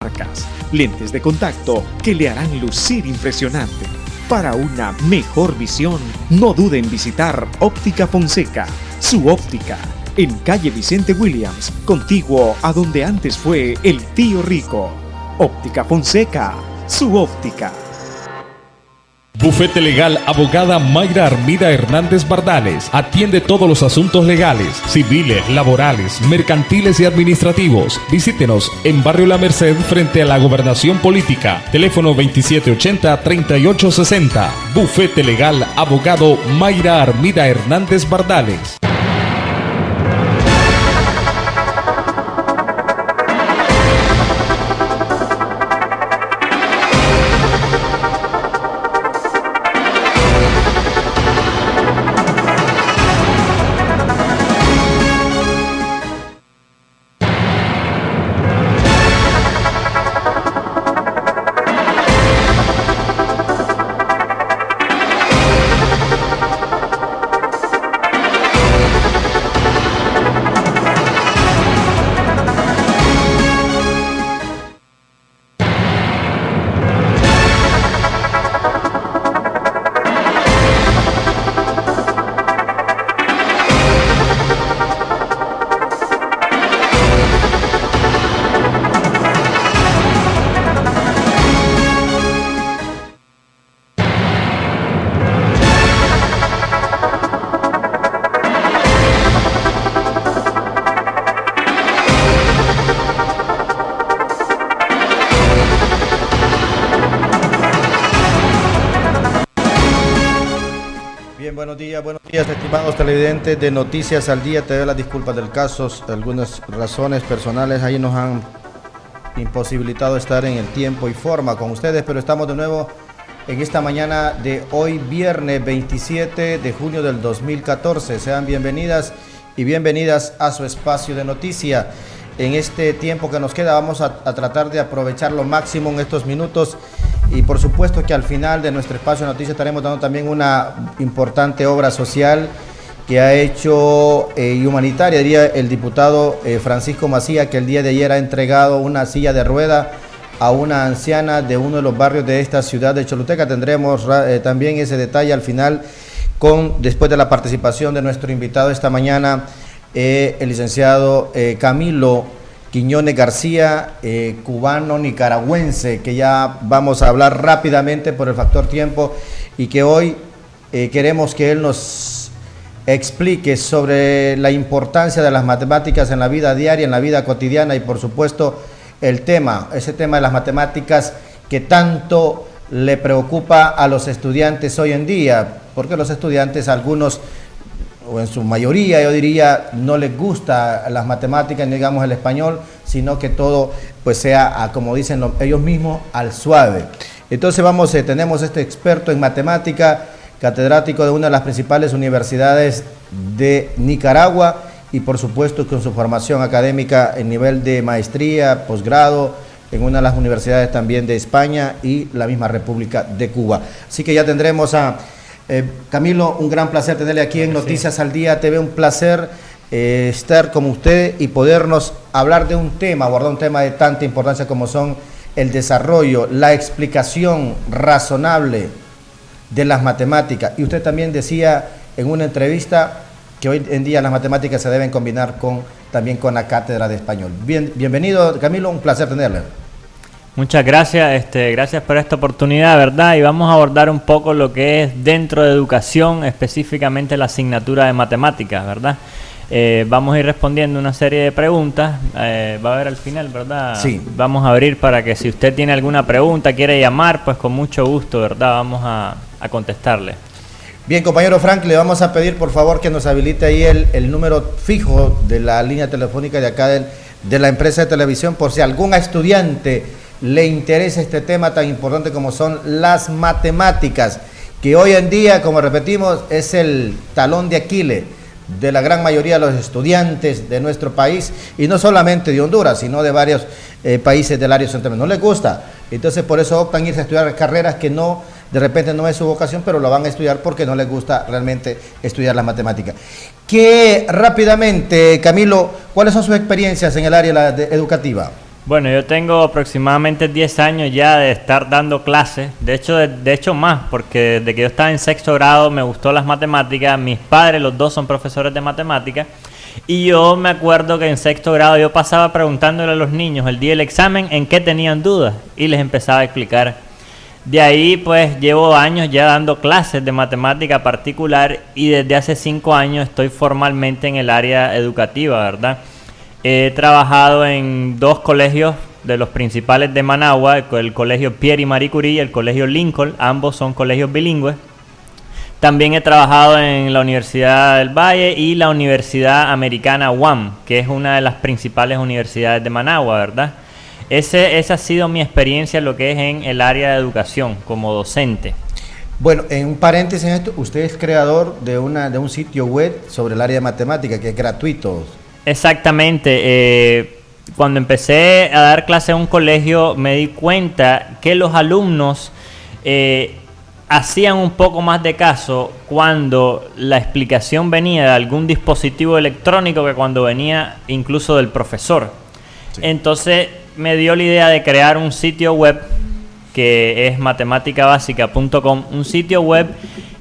marcas, lentes de contacto que le harán lucir impresionante. Para una mejor visión, no dude en visitar Óptica Fonseca, su óptica, en calle Vicente Williams, contiguo a donde antes fue el Tío Rico. Óptica Fonseca, su óptica. Bufete Legal Abogada Mayra Armida Hernández Bardales. Atiende todos los asuntos legales, civiles, laborales, mercantiles y administrativos. Visítenos en Barrio La Merced frente a la Gobernación Política. Teléfono 2780-3860. Bufete Legal Abogado Mayra Armida Hernández Bardales. Buenos días, estimados televidentes de Noticias al Día. Te doy las disculpas del caso, algunas razones personales ahí nos han imposibilitado estar en el tiempo y forma con ustedes, pero estamos de nuevo en esta mañana de hoy, viernes 27 de junio del 2014. Sean bienvenidas y bienvenidas a su espacio de noticia. En este tiempo que nos queda vamos a tratar de aprovechar lo máximo en estos minutos. Y por supuesto que al final de nuestro espacio de noticias estaremos dando también una importante obra social que ha hecho y humanitaria, diría el diputado Francisco Macía, que el día de ayer ha entregado una silla de rueda a una anciana de uno de los barrios de esta ciudad de Choluteca. Tendremos también ese detalle al final, después de la participación de nuestro invitado esta mañana, el licenciado Camilo Quiñones García, cubano nicaragüense, que ya vamos a hablar rápidamente por el factor tiempo y que hoy queremos que él nos explique sobre la importancia de las matemáticas en la vida diaria, en la vida cotidiana y por supuesto ese tema de las matemáticas que tanto le preocupa a los estudiantes hoy en día, porque los estudiantes, algunos o en su mayoría yo diría, no les gusta las matemáticas, digamos el español, sino que todo pues sea, como dicen ellos mismos, al suave. Entonces tenemos este experto en matemática, catedrático de una de las principales universidades de Nicaragua y por supuesto con su formación académica en nivel de maestría, posgrado, en una de las universidades también de España y la misma República de Cuba. Así que ya tendremos a Camilo, un gran placer tenerle aquí en Noticias al Día TV, un placer estar con usted y podernos hablar de un tema, abordar un tema de tanta importancia como son el desarrollo, la explicación razonable de las matemáticas. Y usted también decía en una entrevista que hoy en día las matemáticas se deben combinar también con la cátedra de español. Bienvenido Camilo, un placer tenerle. Muchas gracias, gracias por esta oportunidad, ¿verdad? Y vamos a abordar un poco lo que es dentro de educación, específicamente la asignatura de matemáticas, ¿verdad? Vamos a ir respondiendo una serie de preguntas, va a haber al final, ¿verdad? Sí. Vamos a abrir para que si usted tiene alguna pregunta, quiere llamar, pues con mucho gusto, ¿verdad? Vamos a contestarle. Bien, compañero Frank, le vamos a pedir por favor que nos habilite ahí el número fijo de la línea telefónica de acá de la empresa de televisión, por si algún estudiante le interesa este tema tan importante como son las matemáticas, que hoy en día, como repetimos, es el talón de Aquiles de la gran mayoría de los estudiantes de nuestro país, y no solamente de Honduras, sino de varios países del área central. No les gusta, entonces por eso optan irse a estudiar carreras que no, de repente no es su vocación, pero lo van a estudiar porque no les gusta realmente estudiar la matemática. Que rápidamente, Camilo, ¿cuáles son sus experiencias en el área educativa? Bueno, yo tengo aproximadamente 10 años ya de estar dando clases, de hecho más, porque desde que yo estaba en sexto grado me gustó las matemáticas, mis padres los dos son profesores de matemáticas, y yo me acuerdo que en sexto grado yo pasaba preguntándole a los niños el día del examen en qué tenían dudas, y les empezaba a explicar. De ahí pues llevo años ya dando clases de matemática particular, y desde hace 5 años estoy formalmente en el área educativa, ¿verdad? He trabajado en 2 colegios de los principales de Managua, el colegio Pierre y Marie Curie y el colegio Lincoln, ambos son colegios bilingües. También he trabajado en la Universidad del Valle y la Universidad Americana UAM, que es una de las principales universidades de Managua, ¿verdad? Esa ha sido mi experiencia en lo que es en el área de educación como docente. Bueno, en un paréntesis en esto, usted es creador de un sitio web sobre el área de matemática que es gratuito. Exactamente. Cuando empecé a dar clase en un colegio me di cuenta que los alumnos hacían un poco más de caso cuando la explicación venía de algún dispositivo electrónico que cuando venía incluso del profesor. Sí. Entonces me dio la idea de crear un sitio web que es matematicabásica.com, un sitio web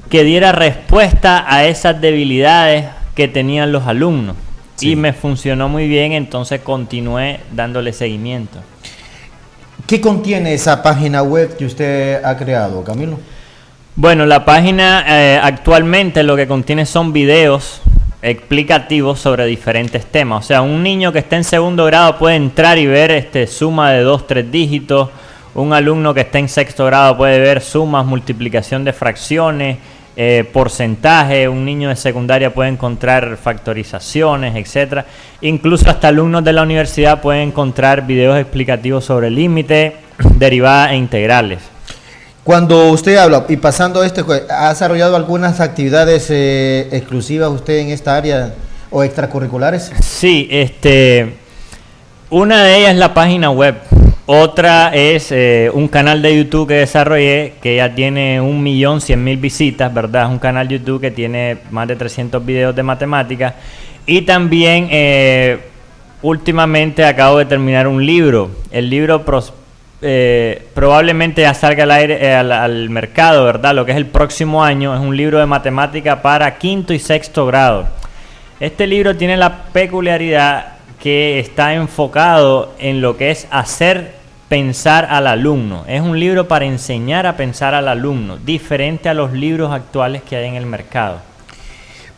que diera respuesta a esas debilidades que tenían los alumnos. Sí. Y me funcionó muy bien, entonces continué dándole seguimiento. ¿Qué contiene esa página web que usted ha creado, Camilo? Bueno, la página actualmente lo que contiene son videos explicativos sobre diferentes temas. O sea, un niño que está en segundo grado puede entrar y ver suma de 2-3 dígitos. Un alumno que está en sexto grado puede ver sumas, multiplicación de fracciones, porcentaje. Un niño de secundaria puede encontrar factorizaciones, etcétera. Incluso hasta alumnos de la universidad pueden encontrar videos explicativos sobre límite, derivadas e integrales. Cuando usted habla, y pasando esto, ¿ha desarrollado algunas actividades exclusivas usted en esta área o extracurriculares? Sí, una de ellas es la página web. Otra es un canal de YouTube que desarrollé que ya tiene 1.100.000 visitas, ¿verdad? Es un canal YouTube que tiene más de 300 videos de matemáticas. Y también últimamente acabo de terminar un libro. El libro probablemente ya salga al mercado, ¿verdad? Lo que es el próximo año. Es un libro de matemática para quinto y sexto grado. Este libro tiene la peculiaridad que está enfocado en lo que es hacer pensar al alumno. Es un libro para enseñar a pensar al alumno, diferente a los libros actuales que hay en el mercado.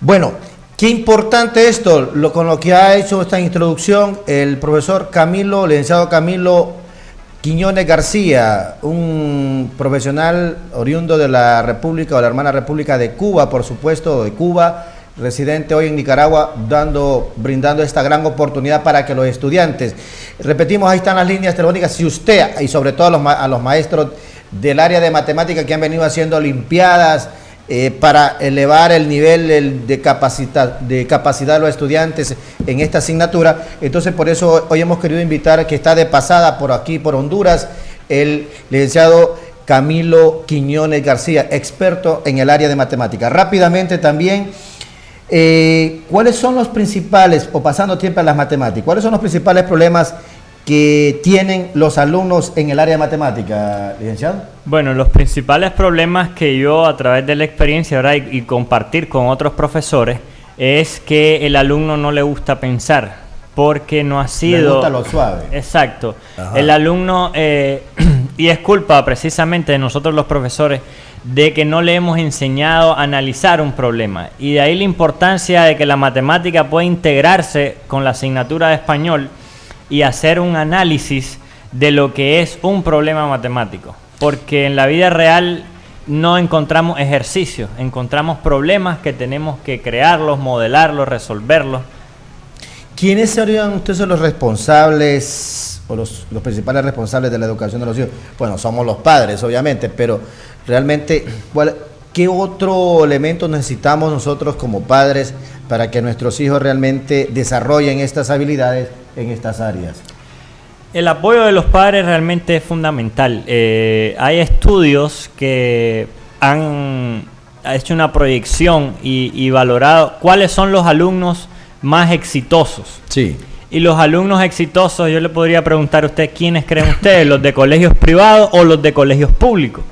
Bueno, qué importante esto, con lo que ha hecho esta introducción el profesor Camilo, licenciado Camilo Quiñones García, un profesional oriundo de la República o la hermana República de Cuba, por supuesto, de Cuba, residente hoy en Nicaragua, brindando esta gran oportunidad para que los estudiantes, repetimos, ahí están las líneas telefónicas, si usted, y sobre todo a los maestros del área de matemática que han venido haciendo olimpiadas para elevar el nivel de capacidad de los estudiantes en esta asignatura, entonces por eso hoy hemos querido invitar, que está de pasada por aquí, por Honduras, el licenciado Camilo Quiñones García, experto en el área de matemática. Rápidamente también, ¿cuáles son los principales, o pasando tiempo en las matemáticas, cuáles son los principales problemas que tienen los alumnos en el área de matemática, licenciado? Bueno, los principales problemas que yo a través de la experiencia, ¿verdad? y compartir con otros profesores es que el alumno no le gusta pensar porque no ha sido... Le gusta lo suave. Exacto. Ajá. El alumno, y es culpa precisamente de nosotros los profesores, de que no le hemos enseñado a analizar un problema. Y de ahí la importancia de que la matemática pueda integrarse con la asignatura de español y hacer un análisis de lo que es un problema matemático. Porque en la vida real no encontramos ejercicios, encontramos problemas que tenemos que crearlos, modelarlos, resolverlos. ¿Quiénes serían ustedes los responsables o los principales responsables de la educación de los hijos? Bueno, somos los padres, obviamente, pero realmente, ¿qué otro elemento necesitamos nosotros como padres para que nuestros hijos realmente desarrollen estas habilidades en estas áreas? El apoyo de los padres realmente es fundamental. Hay estudios que han hecho una proyección y valorado cuáles son los alumnos más exitosos. Sí. Y los alumnos exitosos, yo le podría preguntar a usted, ¿quiénes creen ustedes? ¿Los de colegios privados o los de colegios públicos?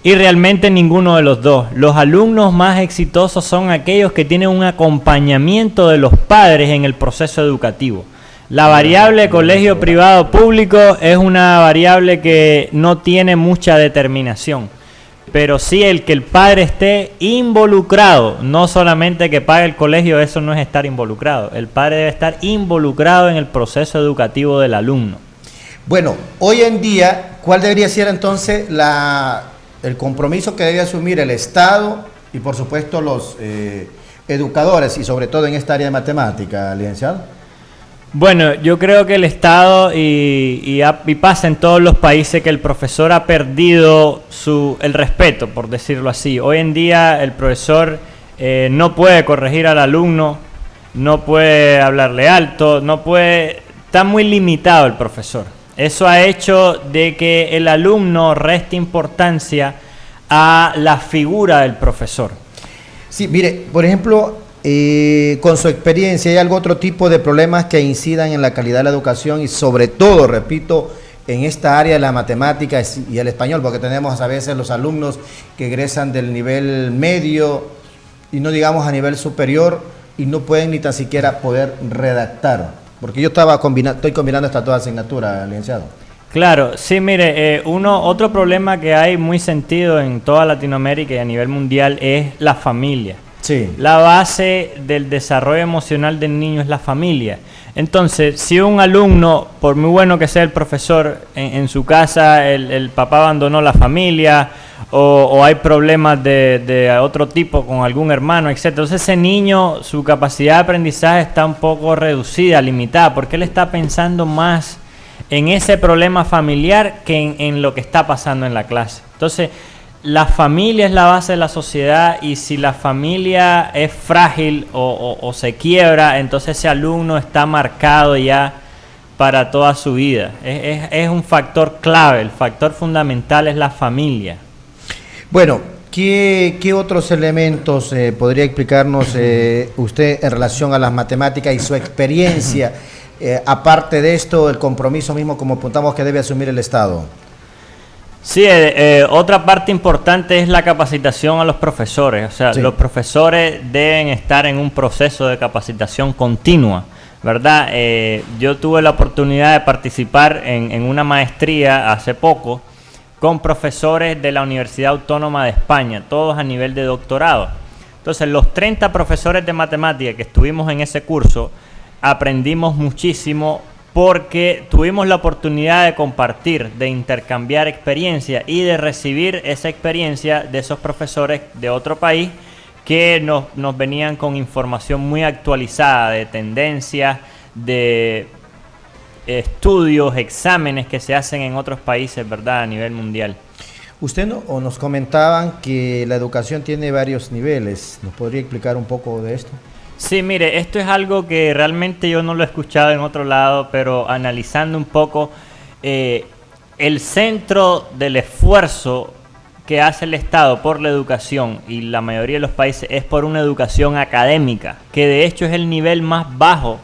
Y realmente ninguno de los dos. Los alumnos más exitosos son aquellos que tienen un acompañamiento de los padres en el proceso educativo. La variable colegio privado público es una variable que no tiene mucha determinación, pero sí el que el padre esté involucrado, no solamente que pague el colegio, eso no es estar involucrado. El padre debe estar involucrado en el proceso educativo del alumno. Bueno, hoy en día, ¿cuál debería ser entonces el compromiso que debe asumir el Estado y por supuesto los educadores y sobre todo en esta área de matemática, licenciado? Bueno, yo creo que el Estado y pasa en todos los países que el profesor ha perdido el respeto, por decirlo así. Hoy en día el profesor no puede corregir al alumno, no puede hablarle alto, está muy limitado el profesor. Eso ha hecho de que el alumno reste importancia a la figura del profesor. Sí, mire, por ejemplo, con su experiencia, ¿hay algún otro tipo de problemas que incidan en la calidad de la educación y sobre todo, repito, en esta área de la matemática y el español? Porque tenemos a veces los alumnos que egresan del nivel medio y no digamos a nivel superior y no pueden ni tan siquiera poder redactar. Porque yo estoy combinando estas dos asignaturas, licenciado. Claro, sí, mire, otro problema que hay muy sentido en toda Latinoamérica y a nivel mundial es la familia. Sí. La base del desarrollo emocional del niño es la familia. Entonces, si un alumno, por muy bueno que sea el profesor, en su casa el papá abandonó la familia o hay problemas de otro tipo con algún hermano, etc. Entonces ese niño, su capacidad de aprendizaje está un poco reducida, limitada, porque él está pensando más en ese problema familiar que en lo que está pasando en la clase. Entonces, la familia es la base de la sociedad y si la familia es frágil o se quiebra, entonces ese alumno está marcado ya para toda su vida. Es un factor clave, el factor fundamental es la familia. Bueno, ¿qué otros elementos podría explicarnos usted en relación a las matemáticas y su experiencia? Aparte de esto, el compromiso mismo, como apuntamos, que debe asumir el Estado. Sí, otra parte importante es la capacitación a los profesores. O sea, sí, los profesores deben estar en un proceso de capacitación continua, ¿verdad? Yo tuve la oportunidad de participar en una maestría hace poco con profesores de la Universidad Autónoma de España, todos a nivel de doctorado. Entonces, los 30 profesores de matemática que estuvimos en ese curso, aprendimos muchísimo porque tuvimos la oportunidad de compartir, de intercambiar experiencia y de recibir esa experiencia de esos profesores de otro país que nos venían con información muy actualizada de tendencias, de estudios, exámenes que se hacen en otros países, ¿verdad?, a nivel mundial. Usted nos comentaban que la educación tiene varios niveles. ¿Nos podría explicar un poco de esto? Sí, mire, esto es algo que realmente yo no lo he escuchado en otro lado, pero analizando un poco, el centro del esfuerzo que hace el Estado por la educación y la mayoría de los países es por una educación académica, que de hecho es el nivel más bajo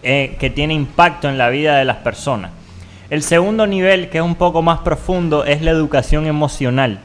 que tiene impacto en la vida de las personas. El segundo nivel, que es un poco más profundo, es la educación emocional,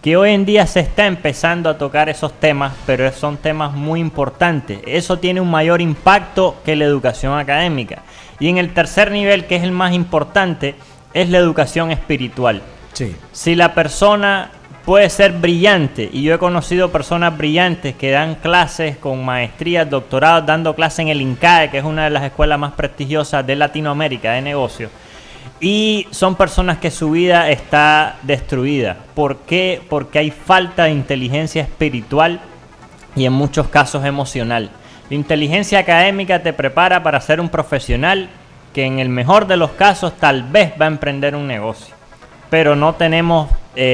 que hoy en día se está empezando a tocar esos temas, pero son temas muy importantes. Eso tiene un mayor impacto que la educación académica. Y en el tercer nivel, que es el más importante, es la educación espiritual. Sí. Si la persona puede ser brillante, y yo he conocido personas brillantes que dan clases con maestrías, doctorados, dando clases en el INCAE, que es una de las escuelas más prestigiosas de Latinoamérica de negocios, y son personas que su vida está destruida. ¿Por qué? Porque hay falta de inteligencia espiritual y en muchos casos emocional. La inteligencia académica te prepara para ser un profesional que en el mejor de los casos tal vez va a emprender un negocio, pero no tenemos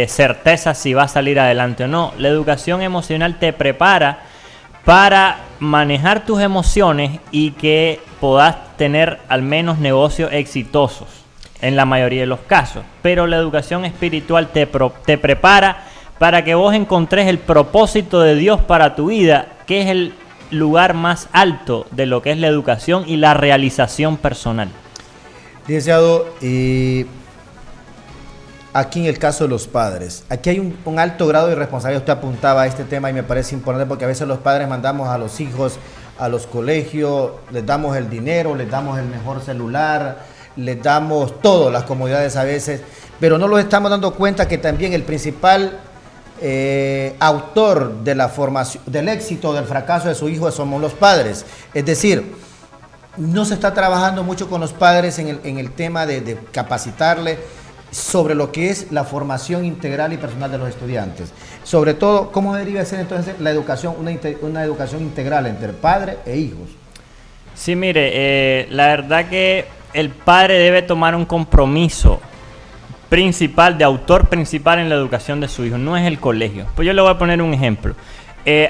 certeza si va a salir adelante o no. La educación emocional te prepara para manejar tus emociones y que puedas tener al menos negocios exitosos en la mayoría de los casos. Pero la educación espiritual te prepara para que vos encontres el propósito de Dios para tu vida, que es lugar más alto de lo que es la educación y la realización personal. Licenciado, aquí en el caso de los padres, aquí hay un alto grado de responsabilidad. Usted apuntaba a este tema y me parece importante porque a veces los padres mandamos a los hijos a los colegios, les damos el dinero, les damos el mejor celular, les damos todas las comodidades a veces, pero no nos estamos dando cuenta que también el principal autor de la formación, del éxito o del fracaso de su hijo somos los padres. Es decir, no se está trabajando mucho con los padres en el tema de capacitarle sobre lo que es la formación integral y personal de los estudiantes. Sobre todo, ¿cómo debería ser entonces la educación, una educación integral entre padre e hijos? Sí, mire, la verdad que el padre debe tomar un compromiso principal, de autor principal en la educación de su hijo, no es el colegio. Pues yo le voy a poner un ejemplo.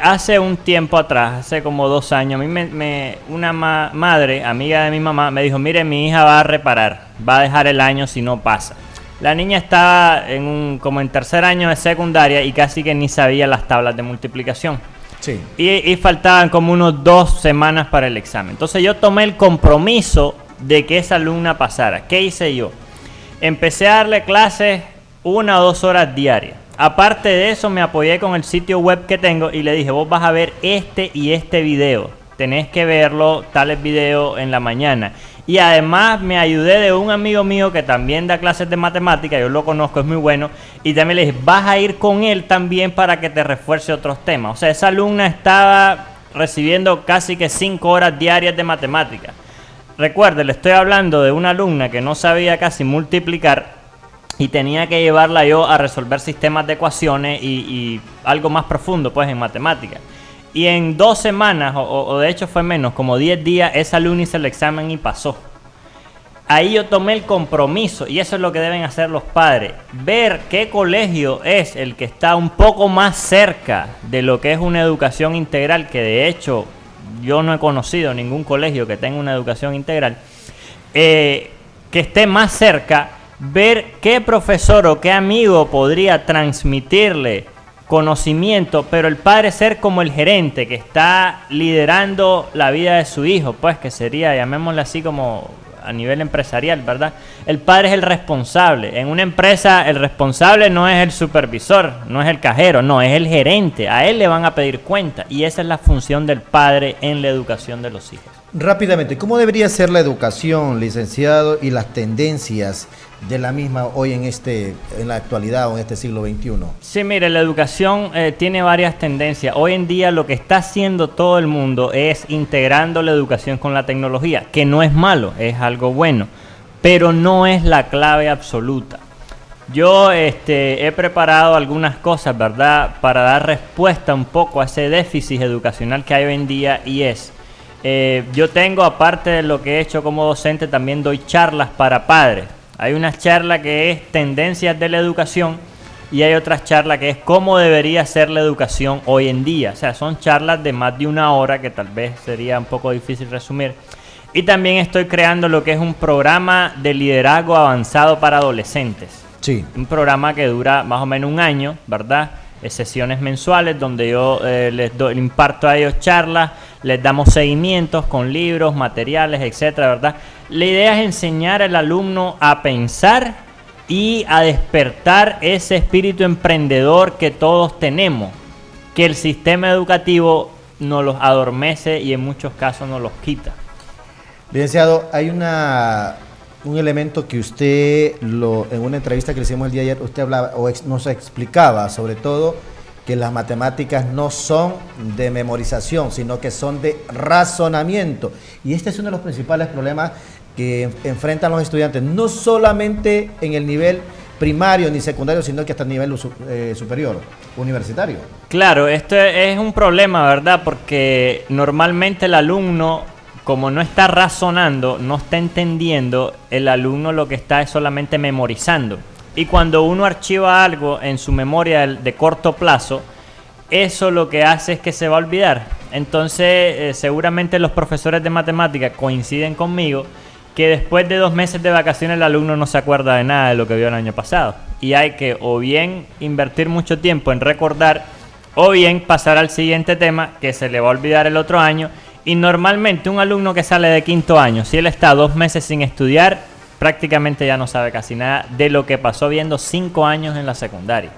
Hace un tiempo atrás, hace como 2 años, a mí una madre, amiga de mi mamá, me dijo, mire, mi hija va a reparar, va a dejar el año si no pasa. La niña estaba como en 3er año de secundaria y casi que ni sabía las tablas de multiplicación. Sí. Y faltaban como unos 2 semanas para el examen. Entonces yo tomé el compromiso de que esa alumna pasara. ¿Qué hice yo? Empecé a darle clases 1 o 2 horas diarias. Aparte de eso, me apoyé con el sitio web que tengo y le dije, vos vas a ver este y este video. Tenés que verlo, tales videos en la mañana. Y además me ayudé de un amigo mío que también da clases de matemática, yo lo conozco, es muy bueno. Y también le dije, vas a ir con él también para que te refuerce otros temas. O sea, esa alumna estaba recibiendo casi que 5 horas diarias de matemática. Recuerde, le estoy hablando de una alumna que no sabía casi multiplicar y tenía que llevarla yo a resolver sistemas de ecuaciones y algo más profundo pues en matemáticas. Y en 2 semanas, o de hecho fue menos, como 10 días, esa alumna hizo el examen y pasó. Ahí yo tomé el compromiso, y eso es lo que deben hacer los padres, ver qué colegio es el que está un poco más cerca de lo que es una educación integral, que de hecho yo no he conocido ningún colegio que tenga una educación integral, que esté más cerca, ver qué profesor o qué amigo podría transmitirle conocimiento, pero el padre ser como el gerente que está liderando la vida de su hijo, pues que sería, llamémosle así como a nivel empresarial, ¿verdad? El padre es el responsable. En una empresa el responsable no es el supervisor, no es el cajero, no, es el gerente. A él le van a pedir cuenta y esa es la función del padre en la educación de los hijos. Rápidamente, ¿cómo debería ser la educación, licenciado, y las tendencias de la misma hoy en la actualidad o en este siglo XXI? Sí, mire, la educación tiene varias tendencias. Hoy en día lo que está haciendo todo el mundo es integrando la educación con la tecnología, que no es malo, es algo bueno, pero no es la clave absoluta. Yo he preparado algunas cosas, ¿verdad?, para dar respuesta un poco a ese déficit educacional que hay hoy en día, y es... yo tengo, aparte de lo que he hecho como docente, también doy charlas para padres. Hay una charla que es tendencias de la educación y hay otra charla que es cómo debería ser la educación hoy en día. O sea, son charlas de más de 1 hora que tal vez sería un poco difícil resumir. Y también estoy creando lo que es un programa de liderazgo avanzado para adolescentes. Sí. Un programa que dura más o menos 1 año, ¿verdad? Sesiones mensuales donde yo les imparto a ellos charlas, les damos seguimientos con libros, materiales, etcétera, ¿verdad? La idea es enseñar al alumno a pensar y a despertar ese espíritu emprendedor que todos tenemos, que el sistema educativo nos los adormece y en muchos casos nos los quita. Licenciado, hay un elemento que usted, en una entrevista que le hicimos el día de ayer, usted hablaba nos explicaba sobre todo que las matemáticas no son de memorización, sino que son de razonamiento. Y este es uno de los principales problemas que enfrentan los estudiantes, no solamente en el nivel primario ni secundario, sino que hasta el nivel superior, universitario. Claro, esto es un problema, ¿verdad? Porque normalmente el alumno, como no está razonando, no está entendiendo, el alumno lo que está es solamente memorizando. Y cuando uno archiva algo en su memoria de corto plazo, eso lo que hace es que se va a olvidar. Entonces, seguramente los profesores de matemáticas coinciden conmigo que después de 2 meses de vacaciones el alumno no se acuerda de nada de lo que vio el año pasado. Y hay que o bien invertir mucho tiempo en recordar O bien pasar al siguiente tema que se le va a olvidar el otro año. Y normalmente un alumno que sale de quinto año, si él está 2 meses sin estudiar, prácticamente ya no sabe casi nada de lo que pasó viendo 5 años en la secundaria.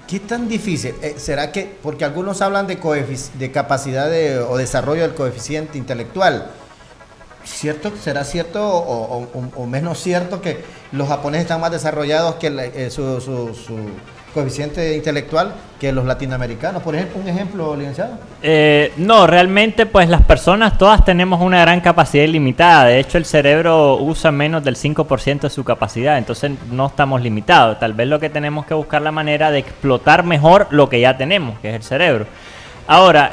¿Qué tan difícil? ¿Será que, porque algunos hablan de capacidad o desarrollo del coeficiente intelectual? ¿Cierto? ¿Será cierto o menos cierto que los japoneses están más desarrollados que su coeficiente intelectual que los latinoamericanos? Por ejemplo, un ejemplo, licenciado. No, realmente pues las personas todas tenemos una gran capacidad ilimitada. De hecho, el cerebro usa menos del 5% de su capacidad, entonces no estamos limitados. Tal vez lo que tenemos que buscar la manera de explotar mejor lo que ya tenemos, que es el cerebro. Ahora,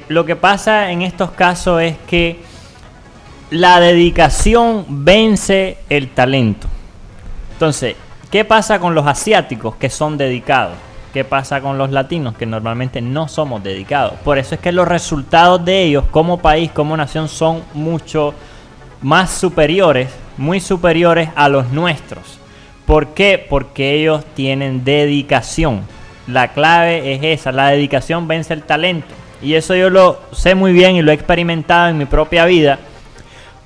lo que pasa en estos casos es que la dedicación vence el talento. Entonces, ¿qué pasa con los asiáticos que son dedicados? ¿Qué pasa con los latinos que normalmente no somos dedicados? Por eso es que los resultados de ellos como país, como nación, son mucho más superiores, muy superiores a los nuestros. ¿Por qué? Porque ellos tienen dedicación. La clave es esa, la dedicación vence el talento. Y eso yo lo sé muy bien y lo he experimentado en mi propia vida.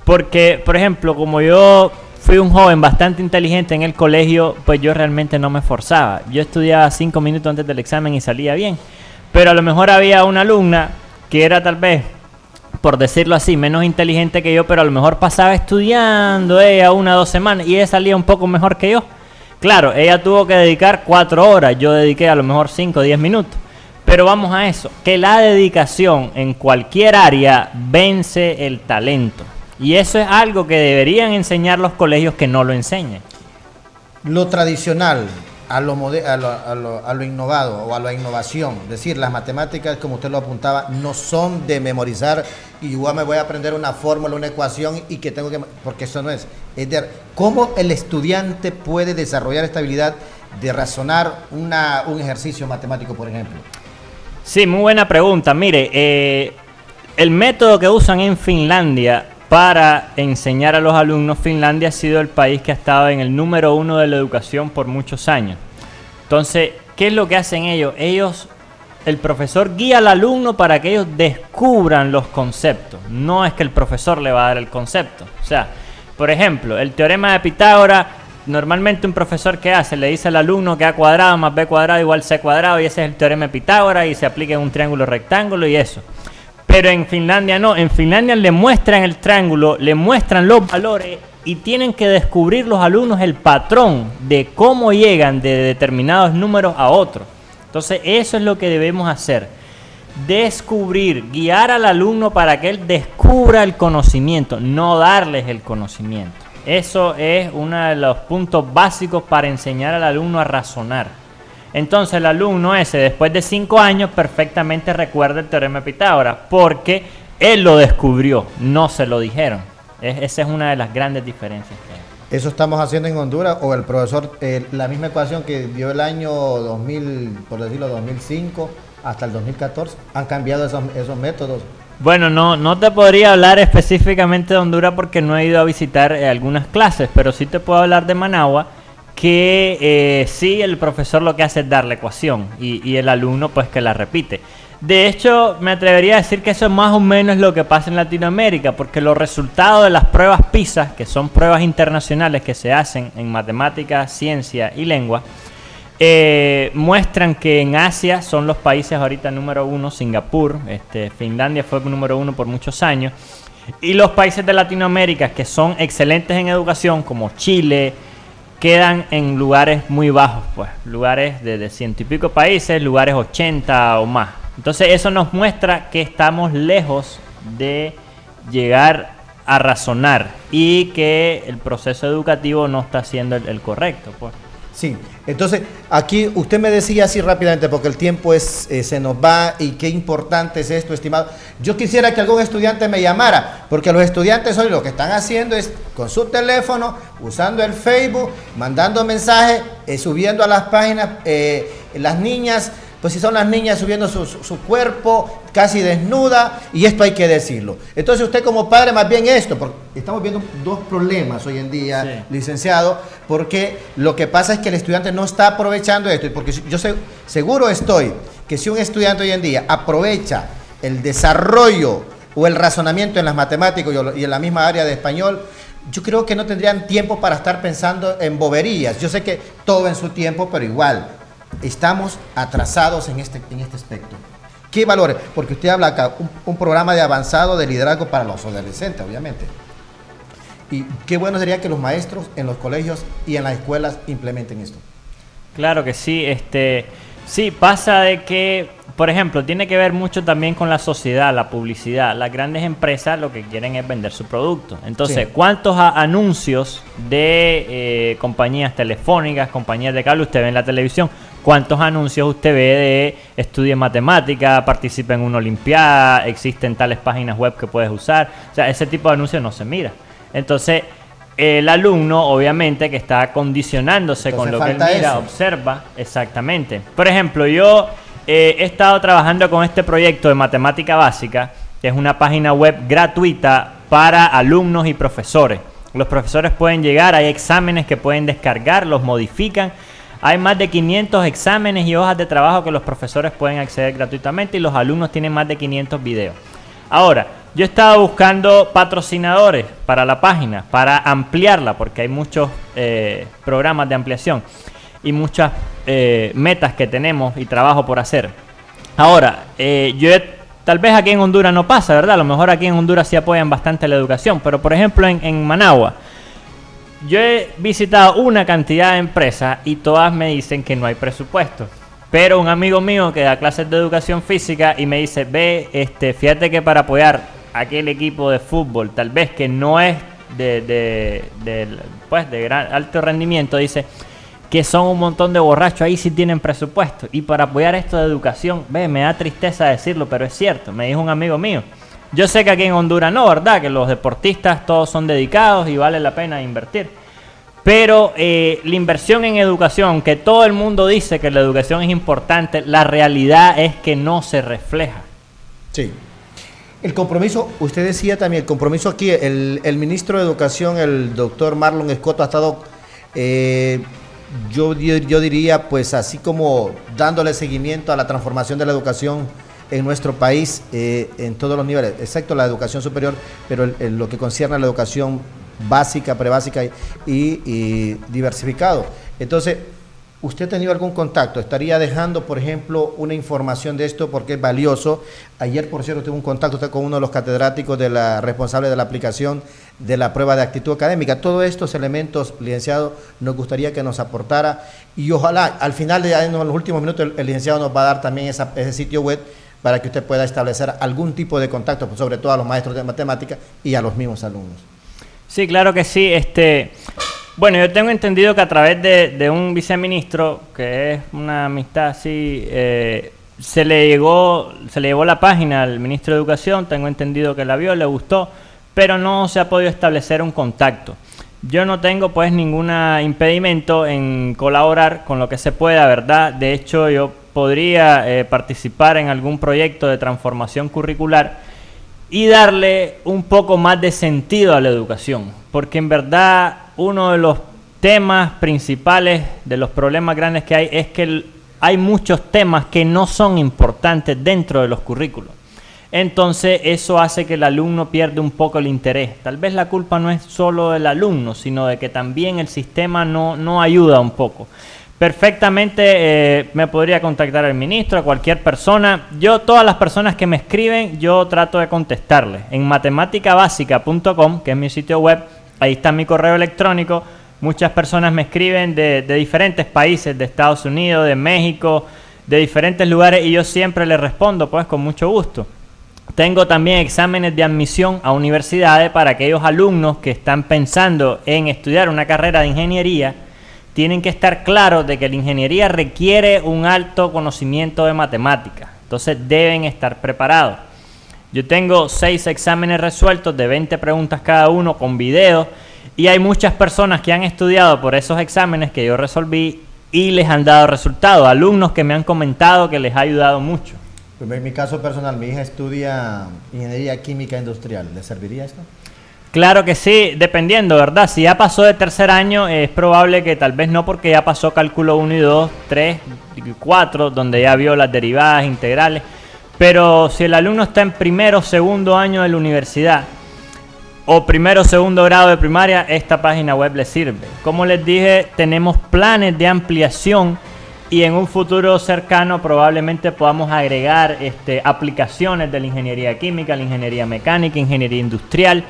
Porque, por ejemplo, como yo fui un joven bastante inteligente en el colegio, pues yo realmente no me esforzaba. Yo estudiaba 5 minutos antes del examen y salía bien. Pero a lo mejor había una alumna que era tal vez, por decirlo así, menos inteligente que yo, pero a lo mejor pasaba estudiando ella 1 o 2 semanas y ella salía un poco mejor que yo. Claro, ella tuvo que dedicar 4 horas, yo dediqué a lo mejor 5 o 10 minutos. Pero vamos a eso, que la dedicación en cualquier área vence el talento. Y eso es algo que deberían enseñar los colegios que no lo enseñan. Lo tradicional, a lo innovado o a la innovación, es decir, las matemáticas, como usted lo apuntaba, no son de memorizar y yo me voy a aprender una fórmula, una ecuación y que tengo que... Porque eso no es. Es de cómo el estudiante puede desarrollar esta habilidad de razonar un ejercicio matemático, por ejemplo. Sí, muy buena pregunta. Mire, el método que usan en Finlandia para enseñar a los alumnos, Finlandia ha sido el país que ha estado en el número 1 de la educación por muchos años. Entonces, ¿qué es lo que hacen ellos? El profesor guía al alumno para que ellos descubran los conceptos. No es que el profesor le va a dar el concepto. O sea, por ejemplo, el teorema de Pitágoras, normalmente un profesor ¿qué hace? Le dice al alumno que A cuadrado más B cuadrado igual C cuadrado y ese es el teorema de Pitágoras y se aplica en un triángulo rectángulo y eso. Pero en Finlandia no, en Finlandia le muestran el triángulo, le muestran los valores y tienen que descubrir los alumnos el patrón de cómo llegan de determinados números a otros. Entonces eso es lo que debemos hacer, descubrir, guiar al alumno para que él descubra el conocimiento, no darles el conocimiento. Eso es uno de los puntos básicos para enseñar al alumno a razonar. Entonces el alumno ese, después de 5 años, perfectamente recuerda el teorema de Pitágoras, porque él lo descubrió, no se lo dijeron. Esa es una de las grandes diferencias que hay. ¿Eso estamos haciendo en Honduras o el profesor, la misma ecuación que dio el año 2000, por decirlo, 2005 hasta el 2014? ¿Han cambiado esos métodos? Bueno, no te podría hablar específicamente de Honduras porque no he ido a visitar algunas clases, pero sí te puedo hablar de Managua, que sí, el profesor lo que hace es dar la ecuación y el alumno pues que la repite. De hecho, me atrevería a decir que eso es más o menos lo que pasa en Latinoamérica, porque los resultados de las pruebas PISA, que son pruebas internacionales que se hacen en matemáticas, ciencia y lengua, muestran que en Asia son los países ahorita número 1, Singapur, Finlandia fue número 1 por muchos años, y los países de Latinoamérica que son excelentes en educación, como Chile, quedan en lugares muy bajos, pues, lugares de 100 y pico países, lugares 80 o más. Entonces eso nos muestra que estamos lejos de llegar a razonar y que el proceso educativo no está siendo el correcto, pues. Sí, entonces aquí usted me decía así rápidamente, porque el tiempo se nos va y qué importante es esto, estimado. Yo quisiera que algún estudiante me llamara, porque los estudiantes hoy lo que están haciendo es con su teléfono, usando el Facebook, mandando mensajes, subiendo a las páginas, las niñas, pues si son las niñas subiendo su cuerpo casi desnuda, y esto hay que decirlo. Entonces usted como padre, más bien esto, porque estamos viendo 2 problemas hoy en día, sí, licenciado, porque lo que pasa es que el estudiante no está aprovechando esto, porque yo seguro estoy que si un estudiante hoy en día aprovecha el desarrollo o el razonamiento en las matemáticas y en la misma área de español, yo creo que no tendrían tiempo para estar pensando en boberías. Yo sé que todo en su tiempo, pero igual, estamos atrasados en este aspecto. ¿Qué valores? Porque usted habla acá, un programa de avanzado de liderazgo para los adolescentes, obviamente. Y qué bueno sería que los maestros en los colegios y en las escuelas implementen esto. Claro que sí, sí, pasa de que, por ejemplo, tiene que ver mucho también con la sociedad, la publicidad. Las grandes empresas lo que quieren es vender su producto. Entonces, sí. ¿Cuántos anuncios de compañías telefónicas, compañías de cable usted ve en la televisión? ¿Cuántos anuncios usted ve de estudie matemática, participe en una olimpiada, existen tales páginas web que puedes usar? O sea, ese tipo de anuncios no se mira. Entonces, el alumno, obviamente, que está condicionándose con lo que él mira, observa, exactamente. Por ejemplo, yo he estado trabajando con este proyecto de matemática básica, que es una página web gratuita para alumnos y profesores. Los profesores pueden llegar, hay exámenes que pueden descargar, los modifican. Hay más de 500 exámenes y hojas de trabajo que los profesores pueden acceder gratuitamente y los alumnos tienen más de 500 videos. Ahora, yo he estado buscando patrocinadores para la página, para ampliarla, porque hay muchos programas de ampliación y muchas metas que tenemos y trabajo por hacer. Ahora, tal vez aquí en Honduras no pasa, ¿verdad? A lo mejor aquí en Honduras sí apoyan bastante la educación, pero por ejemplo en Managua, yo he visitado una cantidad de empresas y todas me dicen que no hay presupuesto. Pero un amigo mío que da clases de educación física y me dice, fíjate que para apoyar aquel equipo de fútbol, tal vez que no es de gran, alto rendimiento, dice que son un montón de borrachos, ahí sí tienen presupuesto. Y para apoyar esto de educación, me da tristeza decirlo, pero es cierto, me dijo un amigo mío. Yo sé que aquí en Honduras no, ¿verdad? Que los deportistas todos son dedicados y vale la pena invertir. Pero la inversión en educación, aunque todo el mundo dice que la educación es importante, la realidad es que no se refleja. Sí. El compromiso, usted decía también, el compromiso aquí, el ministro de Educación, el doctor Marlon Escoto, ha estado, yo diría, pues así como dándole seguimiento a la transformación de la educación en nuestro país, en todos los niveles, excepto la educación superior, pero lo que concierne a la educación básica, prebásica y diversificado. Entonces, ¿usted ha tenido algún contacto? ¿Estaría dejando, por ejemplo, una información de esto porque es valioso? Ayer, por cierto, tuve un contacto con uno de los catedráticos responsable de la aplicación de la prueba de actitud académica. Todos estos elementos, licenciado, nos gustaría que nos aportara y ojalá al final, en los últimos minutos, el licenciado nos va a dar también ese sitio web para que usted pueda establecer algún tipo de contacto, sobre todo a los maestros de matemáticas y a los mismos alumnos. Sí, claro que sí. Bueno, yo tengo entendido que a través de un viceministro, que es una amistad así, se le llevó la página al ministro de Educación, tengo entendido que la vio, le gustó, pero no se ha podido establecer un contacto. Yo no tengo pues ningún impedimento en colaborar con lo que se pueda, ¿verdad? De hecho, yo podría participar en algún proyecto de transformación curricular y darle un poco más de sentido a la educación, porque en verdad uno de los temas principales, de los problemas grandes que hay, es que hay muchos temas que no son importantes dentro de los currículos. Entonces eso hace que el alumno pierda un poco el interés. Tal vez la culpa no es solo del alumno, sino de que también el sistema no ayuda un poco. Perfectamente me podría contactar el ministro, a cualquier persona. Todas las personas que me escriben, yo trato de contestarles. En matematicabásica.com, que es mi sitio web, ahí está mi correo electrónico. Muchas personas me escriben de diferentes países, de Estados Unidos, de México, de diferentes lugares, y yo siempre les respondo pues con mucho gusto. Tengo también exámenes de admisión a universidades para aquellos alumnos que están pensando en estudiar una carrera de ingeniería. Tienen que estar claros de que la ingeniería requiere un alto conocimiento de matemáticas. Entonces deben estar preparados. Yo tengo 6 exámenes resueltos de 20 preguntas cada uno con videos. Y hay muchas personas que han estudiado por esos exámenes que yo resolví y les han dado resultados. Alumnos que me han comentado que les ha ayudado mucho. En mi caso personal, mi hija estudia ingeniería química industrial. ¿Le serviría esto? Claro que sí, dependiendo, ¿verdad? Si ya pasó de tercer año, es probable que tal vez no, porque ya pasó cálculo 1 y 2, 3 y 4, donde ya vio las derivadas integrales. Pero si el alumno está en primero o segundo año de la universidad, o primero o segundo grado de primaria, esta página web le sirve. Como les dije, tenemos planes de ampliación y en un futuro cercano probablemente podamos agregar aplicaciones de la ingeniería química, la ingeniería mecánica, ingeniería industrial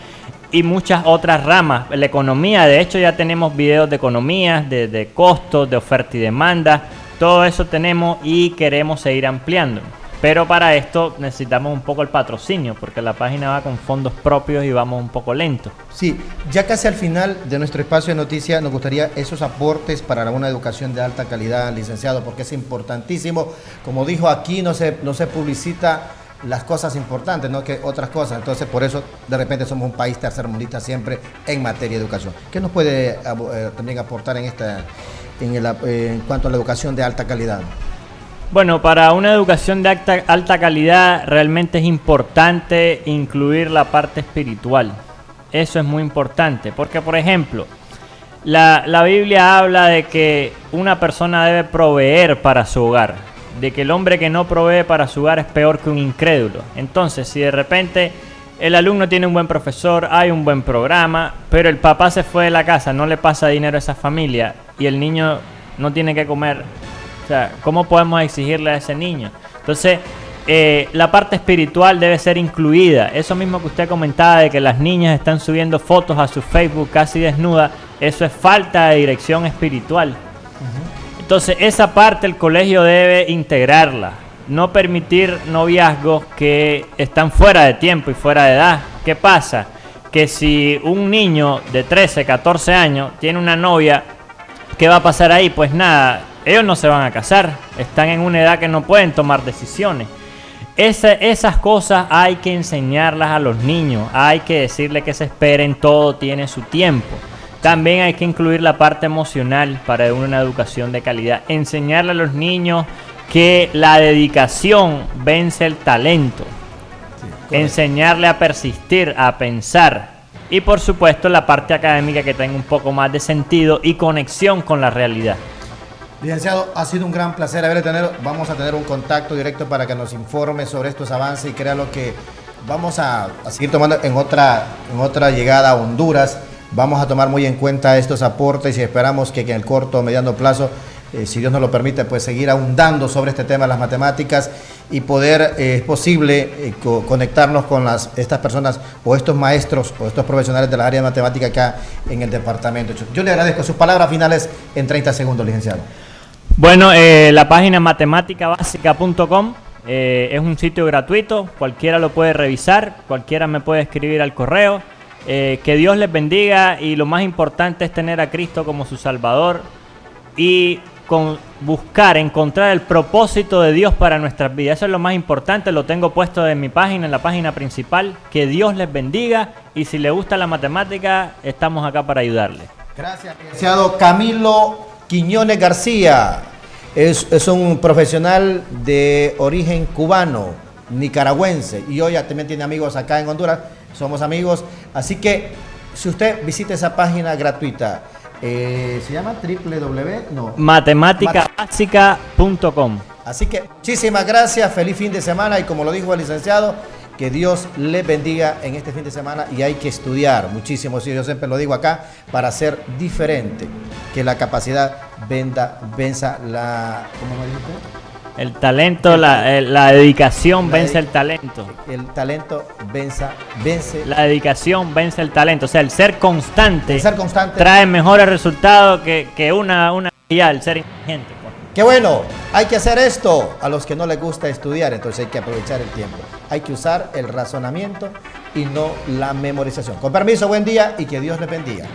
y muchas otras ramas. La economía, de hecho ya tenemos videos de economía, de costos, de oferta y demanda. Todo eso tenemos y queremos seguir ampliando. Pero para esto necesitamos un poco el patrocinio, porque la página va con fondos propios y vamos un poco lento. Sí, ya casi al final de nuestro espacio de noticias nos gustaría esos aportes para una educación de alta calidad, licenciado, porque es importantísimo. Como dijo aquí, no se publicita las cosas importantes, no que otras cosas. Entonces, por eso de repente somos un país tercermundista siempre en materia de educación. ¿Qué nos puede también aportar en cuanto a la educación de alta calidad? Bueno, para una educación de alta calidad realmente es importante incluir la parte espiritual. Eso es muy importante, porque por ejemplo, la Biblia habla de que una persona debe proveer para su hogar, de que el hombre que no provee para su hogar es peor que un incrédulo. Entonces, si de repente el alumno tiene un buen profesor, hay un buen programa, pero el papá se fue de la casa, no le pasa dinero a esa familia y el niño no tiene que comer, o sea, ¿cómo podemos exigirle a ese niño? Entonces, la parte espiritual debe ser incluida. Eso mismo que usted comentaba de que las niñas están subiendo fotos a su Facebook casi desnudas, eso es falta de dirección espiritual. Entonces, esa parte el colegio debe integrarla. No permitir noviazgos que están fuera de tiempo y fuera de edad. ¿Qué pasa? Que si un niño de 13, 14 años tiene una novia, ¿qué va a pasar ahí? Pues nada, ellos no se van a casar, están en una edad que no pueden tomar decisiones. Esas cosas hay que enseñarlas a los niños, hay que decirles que se esperen, todo tiene su tiempo. También hay que incluir la parte emocional para una educación de calidad, enseñarle a los niños que la dedicación vence el talento, enseñarle a persistir, a pensar. Y por supuesto la parte académica que tenga un poco más de sentido y conexión con la realidad. Licenciado, ha sido un gran placer haberle tenido. Vamos a tener un contacto directo para que nos informe sobre estos avances y créalo que vamos a seguir tomando en otra llegada a Honduras. Vamos a tomar muy en cuenta estos aportes y esperamos que en el corto o mediano plazo, si Dios nos lo permite, pues seguir ahondando sobre este tema de las matemáticas y poder, es posible, conectarnos con estas personas o estos maestros o estos profesionales de la área de matemática acá en el departamento. Yo le agradezco sus palabras finales en 30 segundos, licenciado. Bueno, la página matematicabásica.com es un sitio gratuito, cualquiera lo puede revisar, cualquiera me puede escribir al correo. Que Dios les bendiga y lo más importante es tener a Cristo como su Salvador y encontrar el propósito de Dios para nuestras vidas. Eso es lo más importante, lo tengo puesto en mi página, en la página principal. Que Dios les bendiga y si les gusta la matemática, estamos acá para ayudarles. Gracias, licenciado Camilo Quiñones García. Es un profesional de origen cubano, nicaragüense y hoy también tiene amigos acá en Honduras. Somos amigos, así que si usted visita esa página gratuita, se llama matematicabásica.com. Así que muchísimas gracias, feliz fin de semana y como lo dijo el licenciado, que Dios les bendiga en este fin de semana y hay que estudiar muchísimo, sí, yo siempre lo digo acá, para ser diferente, que la capacidad venza la... ¿Cómo me dijo usted? El talento, la dedicación vence el talento. El talento vence. La dedicación vence el talento. O sea, el ser constante, trae mejores resultados que una el ser inteligente. Qué bueno, hay que hacer esto a los que no les gusta estudiar, entonces hay que aprovechar el tiempo. Hay que usar el razonamiento y no la memorización. Con permiso, buen día y que Dios les bendiga.